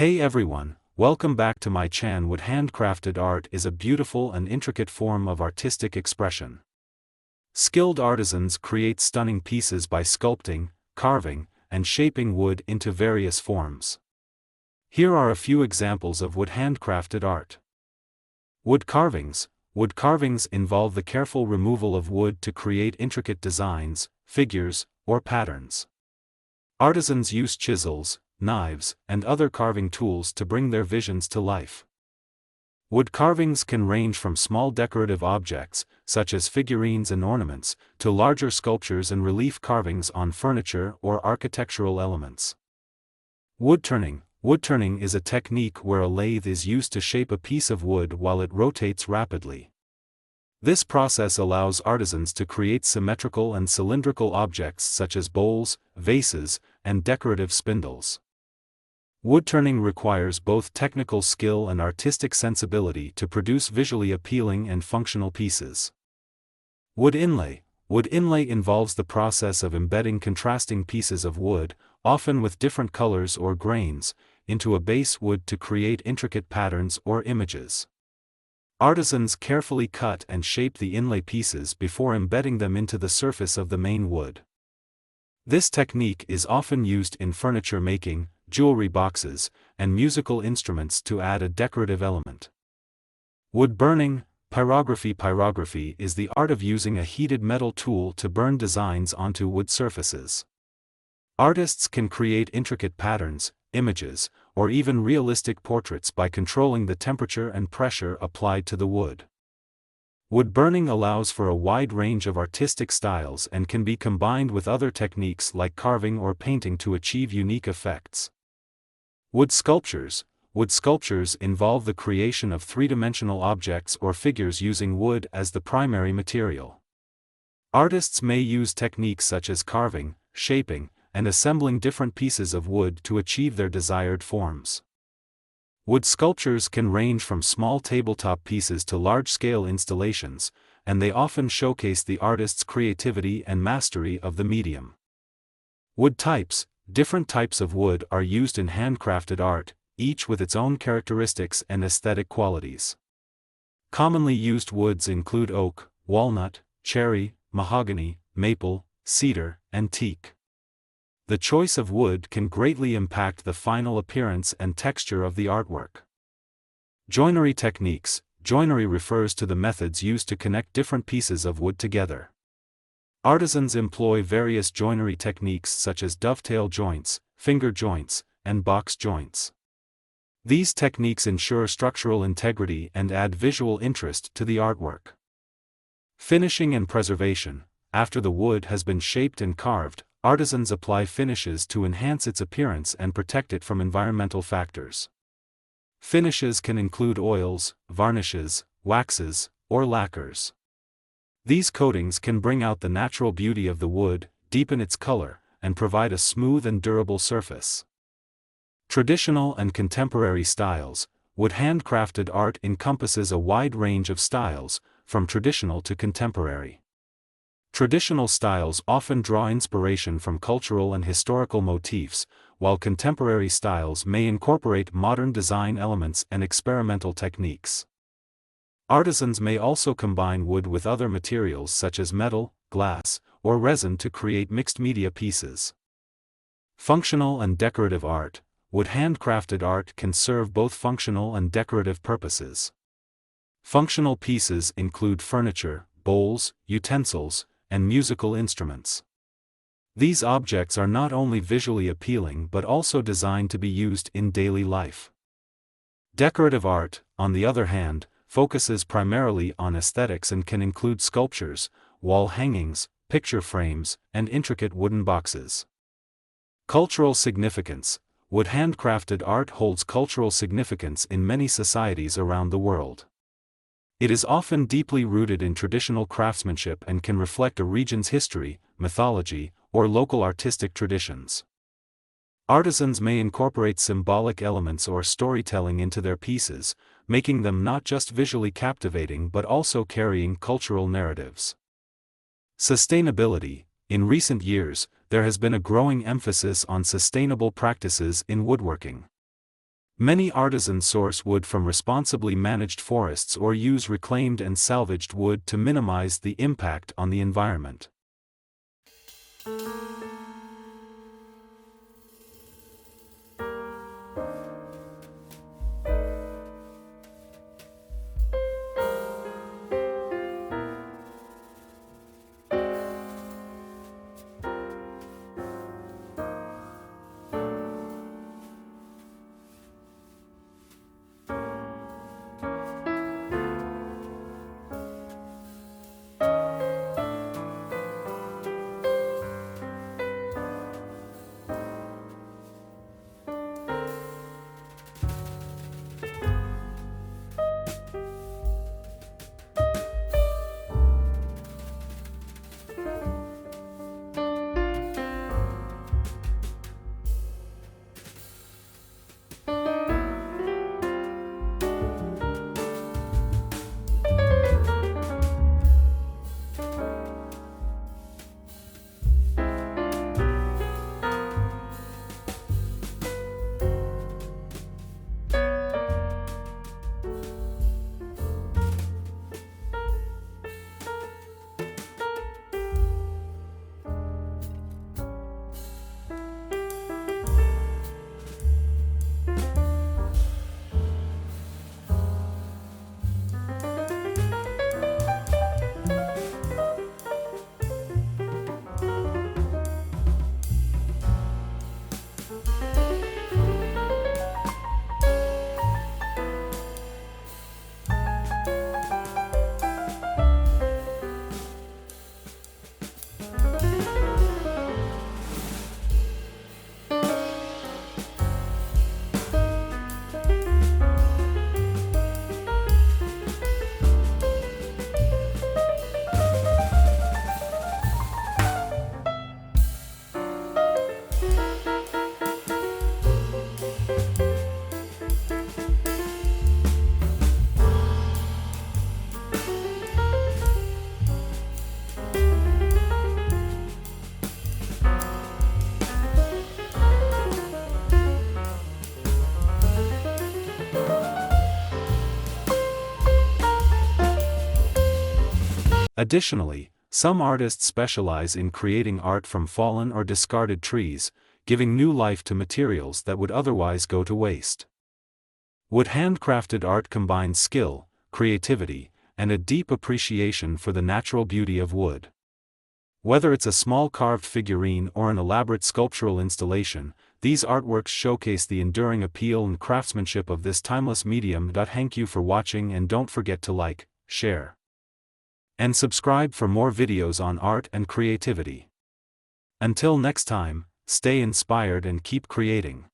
Hey everyone, welcome back to my channel. Handcrafted art is a beautiful and intricate form of artistic expression. Skilled artisans create stunning pieces by sculpting, carving, and shaping wood into various forms. Here are a few examples of wood handcrafted art. Wood carvings. Wood carvings involve the careful removal of wood to create intricate designs, figures, or patterns. Artisans use chisels, knives, and other carving tools to bring their visions to life. Wood carvings can range from small decorative objects, such as figurines and ornaments, to larger sculptures and relief carvings on furniture or architectural elements. Wood turning. Wood turning is a technique where a lathe is used to shape a piece of wood while it rotates rapidly. This process allows artisans to create symmetrical and cylindrical objects such as bowls, vases, and decorative spindles. Wood turning requires both technical skill and artistic sensibility to produce visually appealing and functional pieces. Wood inlay. Wood inlay involves the process of embedding contrasting pieces of wood, often with different colors or grains, into a base wood to create intricate patterns or images. Artisans carefully cut and shape the inlay pieces before embedding them into the surface of the main wood. This technique is often used in furniture making, jewelry boxes, and musical instruments to add a decorative element. Wood burning. Pyrography. Pyrography is the art of using a heated metal tool to burn designs onto wood surfaces. Artists can create intricate patterns, images, or even realistic portraits by controlling the temperature and pressure applied to the wood. Wood burning allows for a wide range of artistic styles and can be combined with other techniques like carving or painting to achieve unique effects. Wood sculptures. Wood sculptures involve the creation of three-dimensional objects or figures using wood as the primary material. Artists may use techniques such as carving, shaping, and assembling different pieces of wood to achieve their desired forms. Wood sculptures can range from small tabletop pieces to large-scale installations, and they often showcase the artist's creativity and mastery of the medium. Wood types. Different types of wood are used in handcrafted art, each with its own characteristics and aesthetic qualities. Commonly used woods include oak, walnut, cherry, mahogany, maple, cedar, and teak. The choice of wood can greatly impact the final appearance and texture of the artwork. Joinery techniques. Joinery refers to the methods used to connect different pieces of wood together. Artisans employ various joinery techniques such as dovetail joints, finger joints, and box joints. These techniques ensure structural integrity and add visual interest to the artwork. Finishing and preservation. After the wood has been shaped and carved, artisans apply finishes to enhance its appearance and protect it from environmental factors. Finishes can include oils, varnishes, waxes, or lacquers. These coatings can bring out the natural beauty of the wood, deepen its color, and provide a smooth and durable surface. Traditional and contemporary styles. Wood handcrafted art encompasses a wide range of styles, from traditional to contemporary. Traditional styles often draw inspiration from cultural and historical motifs, while contemporary styles may incorporate modern design elements and experimental techniques. Artisans may also combine wood with other materials such as metal, glass, or resin to create mixed media pieces. Functional and decorative art. Wood handcrafted art can serve both functional and decorative purposes. Functional pieces include furniture, bowls, utensils, and musical instruments. These objects are not only visually appealing but also designed to be used in daily life. Decorative art, on the other hand, focuses primarily on aesthetics and can include sculptures, wall hangings, picture frames, and intricate wooden boxes. Cultural significance. Wood handcrafted art holds cultural significance in many societies around the world. It is often deeply rooted in traditional craftsmanship and can reflect a region's history, mythology, or local artistic traditions. Artisans may incorporate symbolic elements or storytelling into their pieces, making them not just visually captivating but also carrying cultural narratives. Sustainability. In recent years, there has been a growing emphasis on sustainable practices in woodworking. Many artisans source wood from responsibly managed forests or use reclaimed and salvaged wood to minimize the impact on the environment. Additionally, some artists specialize in creating art from fallen or discarded trees, giving new life to materials that would otherwise go to waste. Wood handcrafted art combines skill, creativity, and a deep appreciation for the natural beauty of wood. Whether it's a small carved figurine or an elaborate sculptural installation, these artworks showcase the enduring appeal and craftsmanship of this timeless medium. Thank you for watching, and don't forget to like, share, and subscribe for more videos on art and creativity. Until next time, stay inspired and keep creating.